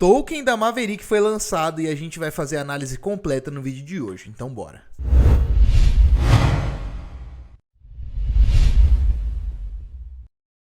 Token da Maverick foi lançado e a gente vai fazer a análise completa no vídeo de hoje, então bora.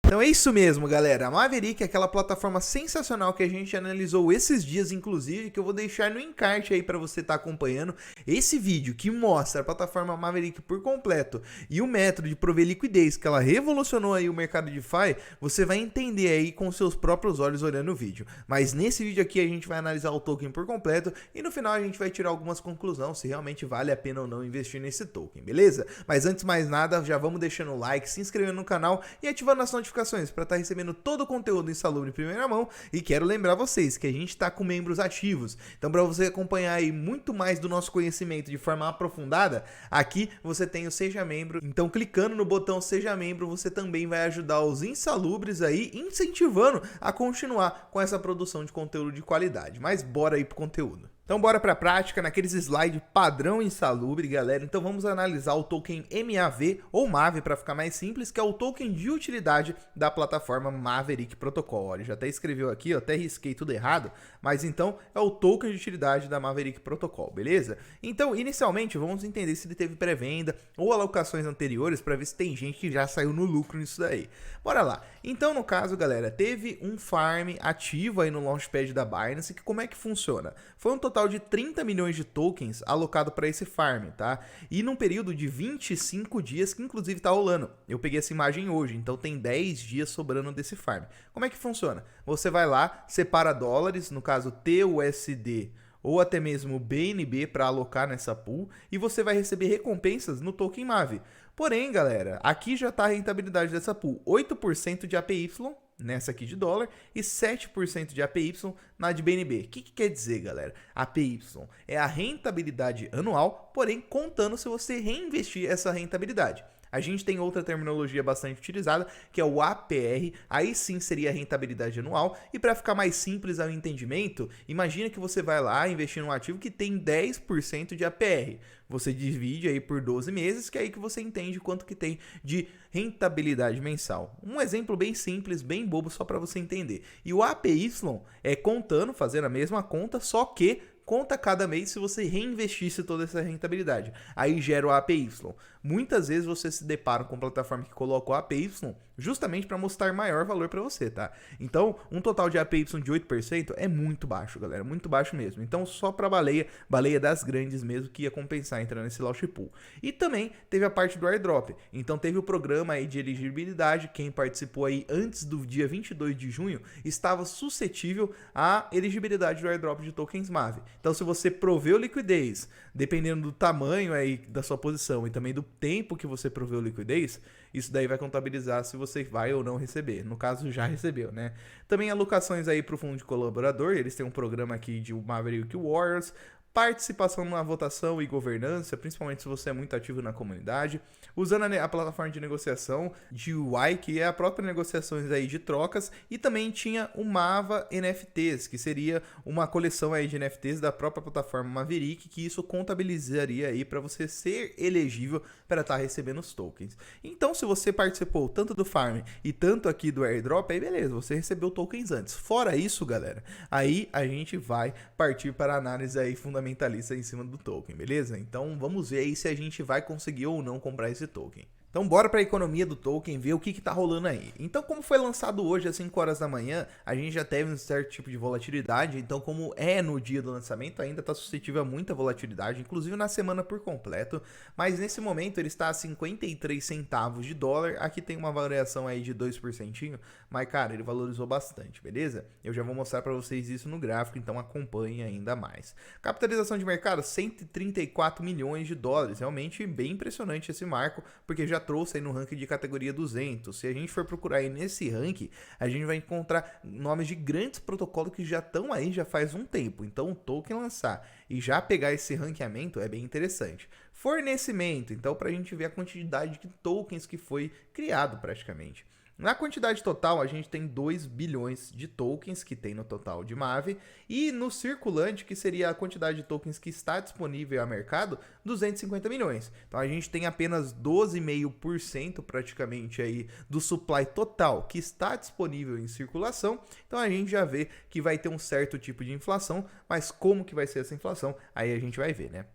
Então é isso mesmo, galera. A Maverick é aquela plataforma sensacional que a gente analisou esses dias, inclusive, que eu vou deixar no encarte aí para você estar acompanhando. Esse vídeo que mostra a plataforma Maverick por completo e o método de prover liquidez que ela revolucionou aí o mercado de DeFi, você vai entender aí com seus próprios olhos olhando o vídeo. Mas nesse vídeo aqui a gente vai analisar o token por completo e no final a gente vai tirar algumas conclusões se realmente vale a pena ou não investir nesse token, beleza? Mas antes de mais nada, já vamos deixando o like, se inscrevendo no canal e ativando as notificações para estar recebendo todo o conteúdo insalubre em primeira mão. E quero lembrar vocês que a gente está com membros ativos, então para você acompanhar aí muito mais do nosso conhecimento de forma aprofundada, aqui você tem o Seja Membro. Então clicando no botão Seja Membro, você também vai ajudar os insalubres aí, incentivando a continuar com essa produção de conteúdo de qualidade. Mas bora aí pro conteúdo. Então bora para a prática, naqueles slides padrão insalubre, galera. Então vamos analisar o token MAV, ou MAV para ficar mais simples, que é o token de utilidade da plataforma Maverick Protocol. Olha, já até escreveu aqui, eu até risquei tudo errado, mas então é o token de utilidade da Maverick Protocol, beleza? Então, inicialmente, vamos entender se ele teve pré-venda ou alocações anteriores para ver se tem gente que já saiu no lucro nisso daí. Bora lá. Então, no caso, galera, teve um farm ativo aí no Launchpad da Binance, que como é que funciona? Foi um total de 30 milhões de tokens alocado para esse farm, tá? E num período de 25 dias, que inclusive tá rolando. Eu peguei essa imagem hoje, então tem 10 dias sobrando desse farm. Como é que funciona? Você vai lá, separa dólares, no caso TUSD ou até mesmo BNB para alocar nessa pool e você vai receber recompensas no token MAV. Porém, galera, aqui já está a rentabilidade dessa pool, 8% de APY, nessa aqui de dólar, e 7% de APY na de BNB. O que quer dizer, galera? APY é a rentabilidade anual, porém contando se você reinvestir essa rentabilidade. A gente tem outra terminologia bastante utilizada, que é o APR, aí sim seria a rentabilidade anual, e para ficar mais simples ao entendimento, imagina que você vai lá investir num ativo que tem 10% de APR. Você divide aí por 12 meses, que é aí que você entende quanto que tem de rentabilidade mensal. Um exemplo bem simples, bem bobo, só para você entender. E o APY é contando, fazendo a mesma conta, só que conta cada mês se você reinvestisse toda essa rentabilidade. Aí gera o APY. Muitas vezes você se depara com plataforma que coloca o APY justamente para mostrar maior valor para você, tá? Então, um total de APY de 8% é muito baixo, galera, muito baixo mesmo. Então, só para baleia das grandes mesmo, que ia compensar entrar nesse launch pool. E também teve a parte do airdrop. Então, teve o programa aí de elegibilidade. Quem participou aí antes do dia 22 de junho estava suscetível à elegibilidade do airdrop de tokens MAV. Então, se você proveu liquidez, dependendo do tamanho aí da sua posição e também do tempo que você proveu liquidez, isso daí vai contabilizar se você vai ou não receber. No caso, já recebeu, né? Também alocações aí para o fundo de colaborador. Eles têm um programa aqui de Maverick Warriors. Participação na votação e governança, principalmente se você é muito ativo na comunidade, usando a plataforma de negociação de UI, que é a própria negociações aí de trocas, e também tinha o Mava NFTs, que seria uma coleção aí de NFTs da própria plataforma Maverick, que isso contabilizaria aí para você ser elegível para estar recebendo os tokens. Então, se você participou tanto do farm e tanto aqui do airdrop, aí beleza, você recebeu tokens antes. Fora isso, galera, aí a gente vai partir para a análise aí fundamentalista em cima do token, beleza? Então vamos ver aí se a gente vai conseguir ou não comprar esse token. Então bora para a economia do token, ver o que tá rolando aí. Então, como foi lançado hoje às 5 horas da manhã, a gente já teve um certo tipo de volatilidade. Então, como é no dia do lançamento, ainda está suscetível a muita volatilidade, inclusive na semana por completo. Mas nesse momento ele está a 53 centavos de dólar. Aqui tem uma variação aí de 2%, mas cara, ele valorizou bastante, beleza? Eu já vou mostrar para vocês isso no gráfico, então acompanhem ainda mais. Capitalização de mercado, 134 milhões de dólares. Realmente bem impressionante esse marco, porque já trouxe aí no ranking de categoria 200. Se a gente for procurar aí nesse ranking, a gente vai encontrar nomes de grandes protocolos que já estão aí já faz um tempo. Então o token lançar e já pegar esse ranqueamento é bem interessante. Fornecimento, então para a gente ver a quantidade de tokens que foi criado praticamente. Na quantidade total, a gente tem 2 bilhões de tokens que tem no total de Mavi, e no circulante, que seria a quantidade de tokens que está disponível ao mercado, 250 milhões. Então a gente tem apenas 12,5% praticamente aí do supply total que está disponível em circulação. Então a gente já vê que vai ter um certo tipo de inflação, mas como que vai ser essa inflação? Aí a gente vai ver, né?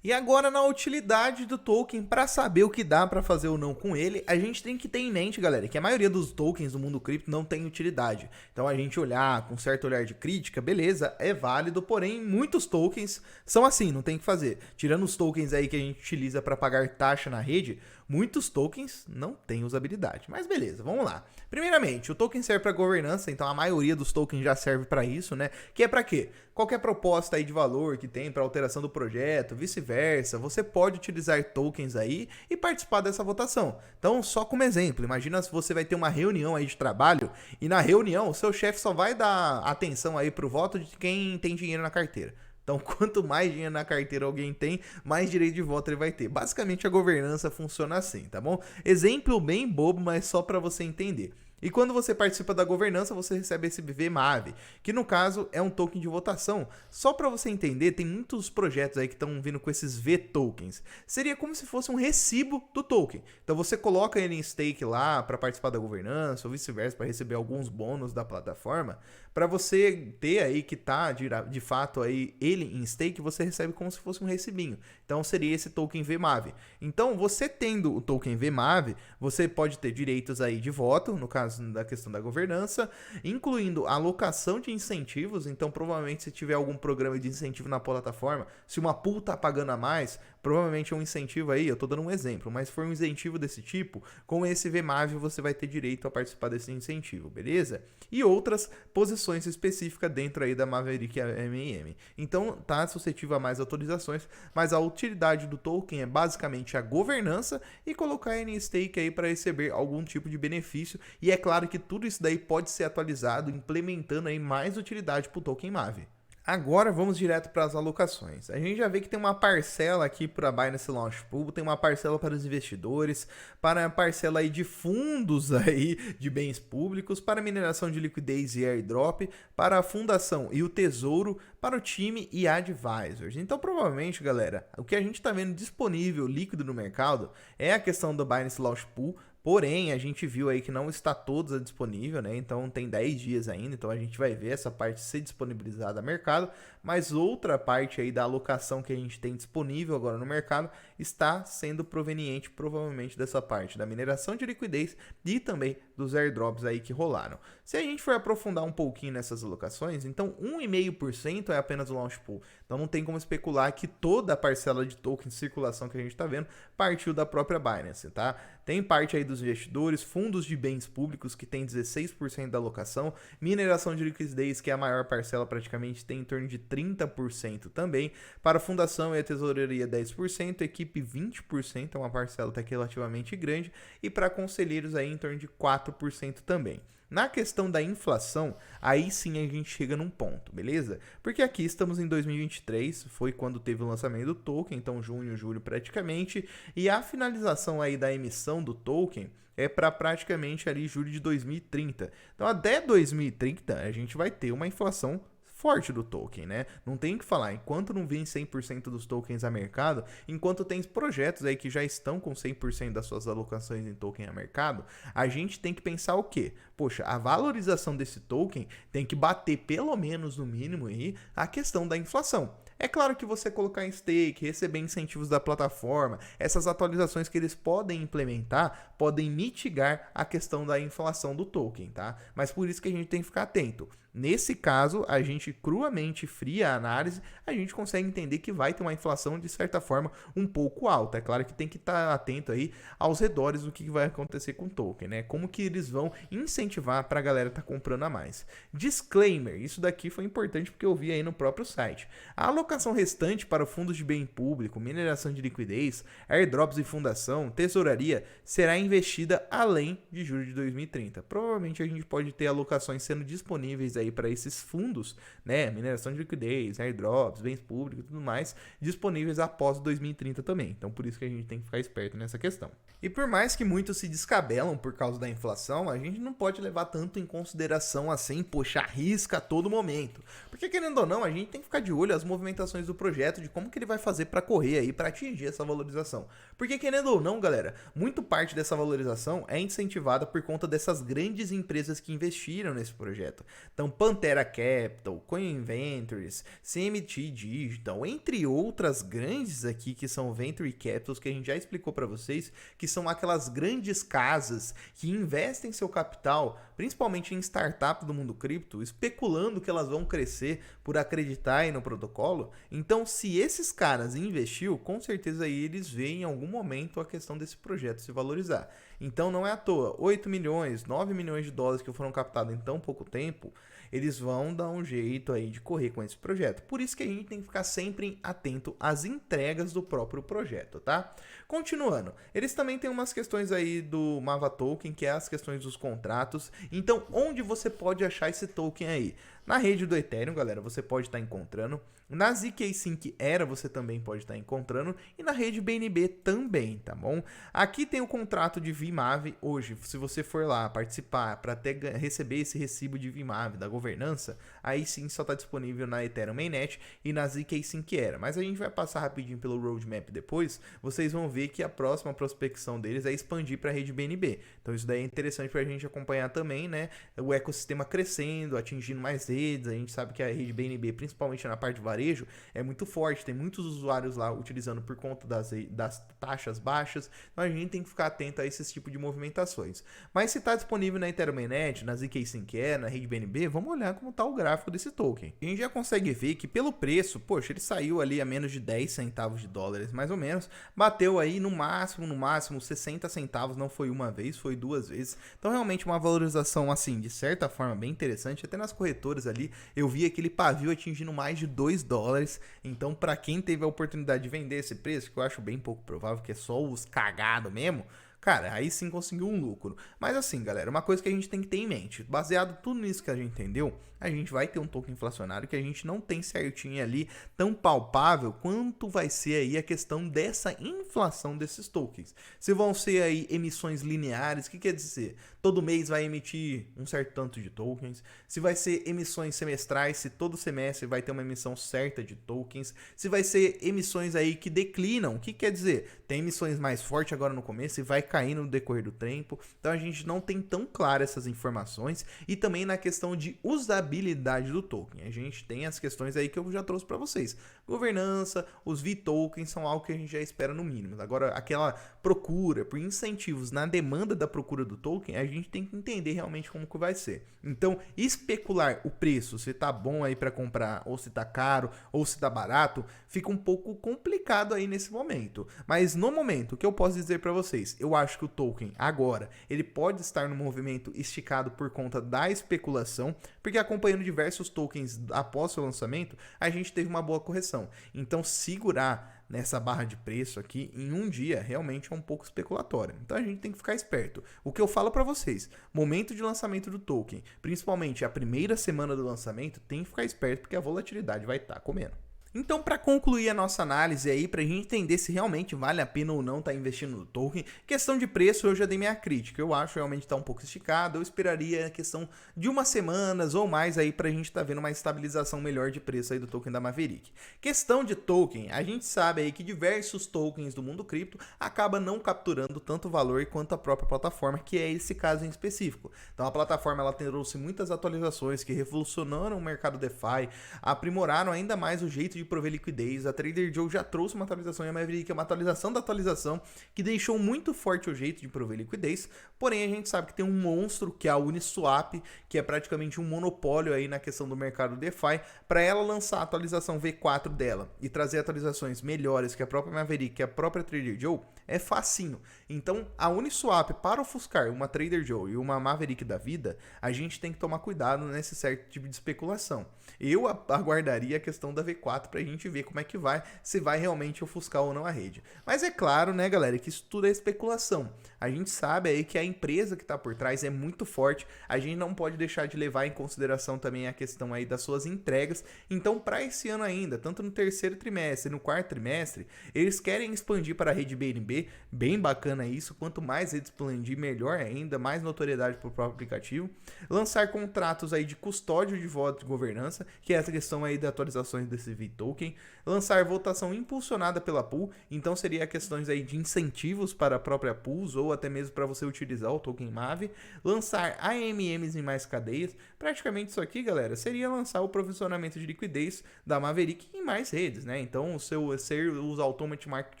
E agora na utilidade do token, para saber o que dá para fazer ou não com ele, a gente tem que ter em mente, galera, que a maioria dos tokens do mundo cripto não tem utilidade. Então a gente olhar com certo olhar de crítica, beleza, é válido, porém muitos tokens são assim, não tem o que fazer. Tirando os tokens aí que a gente utiliza para pagar taxa na rede, muitos tokens não têm usabilidade. Mas beleza, vamos lá. Primeiramente, o token serve para governança, então a maioria dos tokens já serve para isso, né? Que é para quê? Qualquer proposta aí de valor que tem para alteração do projeto, vice-versa, você pode utilizar tokens aí e participar dessa votação. Então, só como exemplo, imagina se você vai ter uma reunião aí de trabalho e na reunião o seu chefe só vai dar atenção aí pro voto de quem tem dinheiro na carteira. Então, quanto mais dinheiro na carteira alguém tem, mais direito de voto ele vai ter. Basicamente, a governança funciona assim, tá bom? Exemplo bem bobo, mas só para você entender. E quando você participa da governança, você recebe esse VMAV, que no caso é um token de votação. Só para você entender, tem muitos projetos aí que estão vindo com esses V-tokens. Seria como se fosse um recibo do token. Então você coloca ele em stake lá para participar da governança, ou vice-versa, para receber alguns bônus da plataforma. Para você ter aí que tá de fato aí ele em stake, você recebe como se fosse um recibinho. Então seria esse token VMAV. Então você tendo o token VMAV, você pode ter direitos aí de voto, no caso da questão da governança, incluindo a alocação de incentivos. Então provavelmente se tiver algum programa de incentivo na plataforma, se uma pool tá pagando a mais, provavelmente é um incentivo aí, eu tô dando um exemplo, mas se for um incentivo desse tipo, com esse VMAV você vai ter direito a participar desse incentivo, beleza? E outras posições específicas dentro aí da Maverick AMM. Então tá suscetível a mais autorizações, mas a utilidade do token é basicamente a governança e colocar ele em stake aí para receber algum tipo de benefício. E é claro que tudo isso daí pode ser atualizado, implementando aí mais utilidade para o token Mavi. Agora vamos direto para as alocações. A gente já vê que tem uma parcela aqui para a Binance Launch Pool, tem uma parcela para os investidores, para a parcela aí de fundos aí de bens públicos, para mineração de liquidez e airdrop, para a fundação e o tesouro, para o time e advisors. Então provavelmente, galera, o que a gente está vendo disponível líquido no mercado é a questão do Binance Launch Pool. Porém, a gente viu aí que não está toda disponível, né? Então tem 10 dias ainda, então a gente vai ver essa parte ser disponibilizada no mercado, mas outra parte aí da alocação que a gente tem disponível agora no mercado está sendo proveniente provavelmente dessa parte da mineração de liquidez e também dos airdrops aí que rolaram. Se a gente for aprofundar um pouquinho nessas alocações, então 1,5% é apenas o launch pool. Então não tem como especular que toda a parcela de token de circulação que a gente está vendo partiu da própria Binance, tá? Tem parte aí dos investidores, fundos de bens públicos que tem 16% da alocação, mineração de liquidez, que é a maior parcela praticamente, tem em torno de 30% também, para a fundação e a tesouraria 10%, equipe 20%, é uma parcela até que relativamente grande, e para conselheiros aí em torno de 4% também. Na questão da inflação, aí sim a gente chega num ponto, beleza? Porque aqui estamos em 2023, foi quando teve o lançamento do token, então junho, julho praticamente, e a finalização aí da emissão do token é para praticamente ali julho de 2030. Então até 2030 a gente vai ter uma inflação forte do token, né? Não tem o que falar, enquanto não vem 100% dos tokens a mercado, enquanto tem projetos aí que já estão com 100% das suas alocações em token a mercado, a gente tem que pensar o quê? Poxa, a valorização desse token tem que bater pelo menos no mínimo aí a questão da inflação. É claro que você colocar em stake, receber incentivos da plataforma, essas atualizações que eles podem implementar, podem mitigar a questão da inflação do token, tá? Mas por isso que a gente tem que ficar atento. Nesse caso, a gente cruamente fria a análise, a gente consegue entender que vai ter uma inflação de certa forma um pouco alta. É claro que tem que estar atento aí aos redores do que vai acontecer com o token, né? Como que eles vão incentivar para a galera estar comprando a mais. Disclaimer, isso daqui foi importante porque eu vi aí no próprio site. A alocação restante para fundos de bem público, mineração de liquidez, airdrops e fundação, tesouraria, será investida além de julho de 2030. Provavelmente a gente pode ter alocações sendo disponíveis aí aí para esses fundos, né, mineração de liquidez, airdrops, bens públicos e tudo mais, disponíveis após 2030 também. Então por isso que a gente tem que ficar esperto nessa questão. E por mais que muitos se descabelam por causa da inflação, a gente não pode levar tanto em consideração assim, puxar risca a todo momento. Porque querendo ou não, a gente tem que ficar de olho as movimentações do projeto, de como que ele vai fazer para correr aí, para atingir essa valorização. Porque querendo ou não, galera, muito parte dessa valorização é incentivada por conta dessas grandes empresas que investiram nesse projeto. Então, Pantera Capital, Coin Inventories, CMT Digital, entre outras grandes aqui que são Venture Capitals, que a gente já explicou para vocês, que são aquelas grandes casas que investem seu capital, principalmente em startups do mundo cripto, especulando que elas vão crescer por acreditar aí no protocolo. Então, se esses caras investiu, com certeza aí eles veem em algum momento a questão desse projeto se valorizar. Então, não é à toa, 8 milhões, 9 milhões de dólares que foram captados em tão pouco tempo, eles vão dar um jeito aí de correr com esse projeto. Por isso que a gente tem que ficar sempre atento às entregas do próprio projeto, tá? Continuando, eles também têm umas questões aí do Mava Token, que é as questões dos contratos. Então, onde você pode achar esse token aí? Na rede do Ethereum, galera, você pode estar encontrando. Na ZK Sync Era você também pode estar encontrando. E na rede BNB também, tá bom? Aqui tem o contrato de VMAV hoje. Se você for lá participar para receber esse recibo de VMAV da governança, aí sim só está disponível na Ethereum Mainnet e na ZK Sync Era. Mas a gente vai passar rapidinho pelo roadmap depois. Vocês vão ver que a próxima prospecção deles é expandir para a rede BNB. Então isso daí é interessante para a gente acompanhar também, né? O ecossistema crescendo, atingindo mais redes. A gente sabe que a rede BNB, principalmente na parte de varejo, é muito forte. Tem muitos usuários lá utilizando por conta das taxas baixas. Então a gente tem que ficar atento a esse tipo de movimentações. Mas se está disponível na Ethereum Mainnet, na ZK Sync Era, na rede BNB, vamos olhar como está o gráfico desse token. A gente já consegue ver que pelo preço, poxa, ele saiu ali a menos de 10 centavos de dólares, mais ou menos. Bateu aí no máximo 60 centavos, não foi uma vez, foi duas vezes. Então realmente uma valorização assim, de certa forma bem interessante. Até nas corretoras ali, eu vi aquele pavio atingindo mais de 2 dólares. Então para quem teve a oportunidade de vender esse preço, que eu acho bem pouco provável, que é só os cagados mesmo, cara, aí sim conseguiu um lucro. Mas assim, galera, uma coisa que a gente tem que ter em mente, baseado tudo nisso que a gente entendeu, a gente vai ter um token inflacionário que a gente não tem certinho ali tão palpável quanto vai ser aí a questão dessa inflação desses tokens. Se vão ser aí emissões lineares, o que quer dizer? Todo mês vai emitir um certo tanto de tokens. Se vai ser emissões semestrais, se todo semestre vai ter uma emissão certa de tokens. Se vai ser emissões aí que declinam, o que quer dizer? Tem emissões mais fortes agora no começo e vai caindo no decorrer do tempo. Então a gente não tem tão claro essas informações. E também na questão de usabilidade do token. A gente tem as questões aí que eu já trouxe para vocês. Governança, os V-tokens são algo que a gente já espera no mínimo. Agora, aquela procura por incentivos na demanda da procura do token, a gente tem que entender realmente como que vai ser. Então, especular o preço, se tá bom aí para comprar, ou se tá caro, ou se tá barato, fica um pouco complicado aí nesse momento. Mas no momento, o que eu posso dizer para vocês? Eu acho que o token agora, ele pode estar no movimento esticado por conta da especulação, porque acompanhando diversos tokens após seu lançamento, a gente teve uma boa correção. Então, segurar nessa barra de preço aqui em um dia realmente é um pouco especulatório. Então a gente tem que ficar esperto. O que eu falo para vocês, momento de lançamento do token, principalmente a primeira semana do lançamento, tem que ficar esperto porque a volatilidade vai estar comendo. Então, para concluir a nossa análise aí, para a gente entender se realmente vale a pena ou não estar investindo no token, questão de preço eu já dei minha crítica, eu acho realmente está um pouco esticado, eu esperaria a questão de umas semanas ou mais aí para a gente estar vendo uma estabilização melhor de preço aí do token da Maverick. Questão de token, a gente sabe aí que diversos tokens do mundo cripto acabam não capturando tanto valor quanto a própria plataforma, que é esse caso em específico. Então a plataforma ela trouxe muitas atualizações que revolucionaram o mercado DeFi, aprimoraram ainda mais o jeito de prover liquidez. A Trader Joe já trouxe uma atualização e a Maverick é uma atualização da atualização que deixou muito forte o jeito de prover liquidez, porém a gente sabe que tem um monstro que é a Uniswap, que é praticamente um monopólio aí na questão do mercado DeFi. Para ela lançar a atualização V4 dela e trazer atualizações melhores que a própria Maverick, que a própria Trader Joe, é facinho. Então a Uniswap para ofuscar uma Trader Joe e uma Maverick da vida, a gente tem que tomar cuidado nesse certo tipo de especulação. Eu aguardaria a questão da V4 pra gente ver como é que vai, se vai realmente ofuscar ou não a rede. Mas é claro, né, galera, que isso tudo é especulação. A gente sabe aí que a empresa que tá por trás é muito forte, a gente não pode deixar de levar em consideração também a questão aí das suas entregas. Então, para esse ano ainda, tanto no terceiro trimestre e no quarto trimestre, eles querem expandir para a rede BNB, bem bacana isso, quanto mais rede expandir, melhor ainda, mais notoriedade para o próprio aplicativo. Lançar contratos aí de custódia de voto de governança, que é essa questão aí de atualizações desse V-Token. Lançar votação impulsionada pela pool, então seria questões aí de incentivos para a própria pools ou até mesmo para você utilizar o token MAV. Lançar AMMs em mais cadeias, praticamente isso aqui, galera, seria lançar o provisionamento de liquidez da Maverick em mais redes, né? Então, ser os Automate Market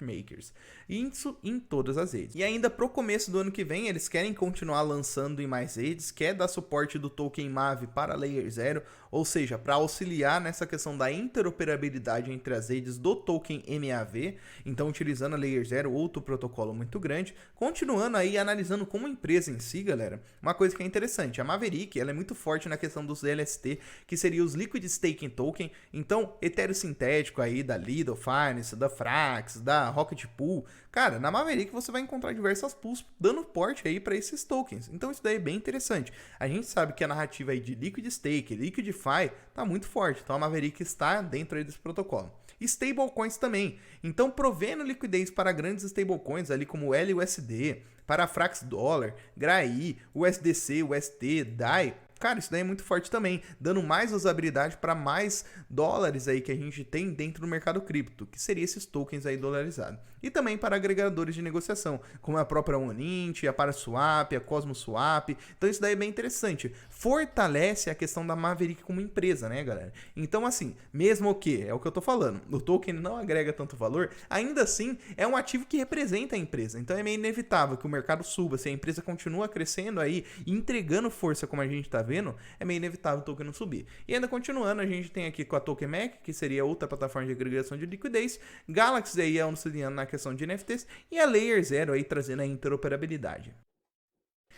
Makers. Isso em todas as redes. E ainda pro começo do ano que vem, eles querem continuar lançando em mais redes, quer dar suporte do token MAV para Layer 0, ou seja, para auxiliar nessa questão da interoperabilidade entre as redes do token MAV, então utilizando a Layer 0, outro protocolo muito grande. Continuando aí, analisando como empresa em si, galera, uma coisa que é interessante, a Maverick, ela é muito forte na questão dos LST, que seria os Liquid Staking Token, então Ethereum sintético aí da Lido Finance, da Frax, da Rocket Pool. Cara, na Maverick você vai encontrar diversas pools dando porte aí para esses tokens. Então isso daí é bem interessante. A gente sabe que a narrativa aí de Liquid Stake, Liquidify, tá muito forte. Então a Maverick está dentro aí desse protocolo. Stablecoins também. Então provendo liquidez para grandes stablecoins ali como LUSD, para Frax Dollar, GRAI, USDC, UST, DAI. Cara, isso daí é muito forte também, dando mais usabilidade para mais dólares aí que a gente tem dentro do mercado cripto, que seria esses tokens aí dolarizados. E também para agregadores de negociação, como a própria Onint, a Paraswap, a CosmoSwap. Então isso daí é bem interessante. Fortalece a questão da Maverick como empresa, né, galera? Então assim, mesmo que, é o que eu tô falando, o token não agrega tanto valor, ainda assim é um ativo que representa a empresa. Então é meio inevitável que o mercado suba, se a empresa continua crescendo aí, entregando força como a gente tá vendo, é meio inevitável o token não subir. E ainda continuando, a gente tem aqui com a TokenMac, que seria outra plataforma de agregação de liquidez, Galaxy aí é auxiliando na questão de NFTs, e a Layer 0 aí trazendo a interoperabilidade.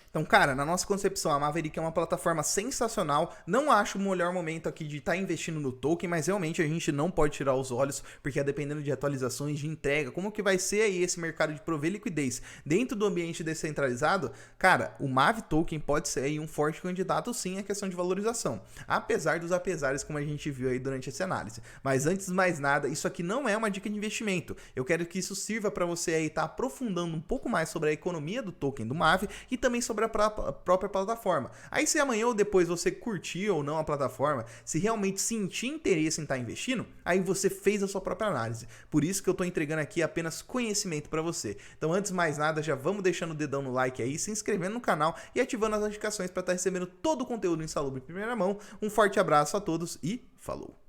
Então, cara, na nossa concepção, a Maverick é uma plataforma sensacional. Não acho o melhor momento aqui de estar investindo no token, mas realmente a gente não pode tirar os olhos, porque dependendo de atualizações, de entrega, como que vai ser aí esse mercado de prover liquidez dentro do ambiente descentralizado, cara, o MAV Token pode ser aí um forte candidato sim à questão de valorização, apesar dos apesares como a gente viu aí durante essa análise. Mas antes de mais nada, isso aqui não é uma dica de investimento. Eu quero que isso sirva para você aí estar aprofundando um pouco mais sobre a economia do token do MAV e também sobre a própria plataforma. Aí se amanhã ou depois você curtir ou não a plataforma, se realmente sentir interesse em estar investindo, aí você fez a sua própria análise. Por isso que eu estou entregando aqui apenas conhecimento para você. Então antes de mais nada, já vamos deixando o dedão no like aí, se inscrevendo no canal e ativando as notificações para estar recebendo todo o conteúdo insalubre em primeira mão. Um forte abraço a todos e falou!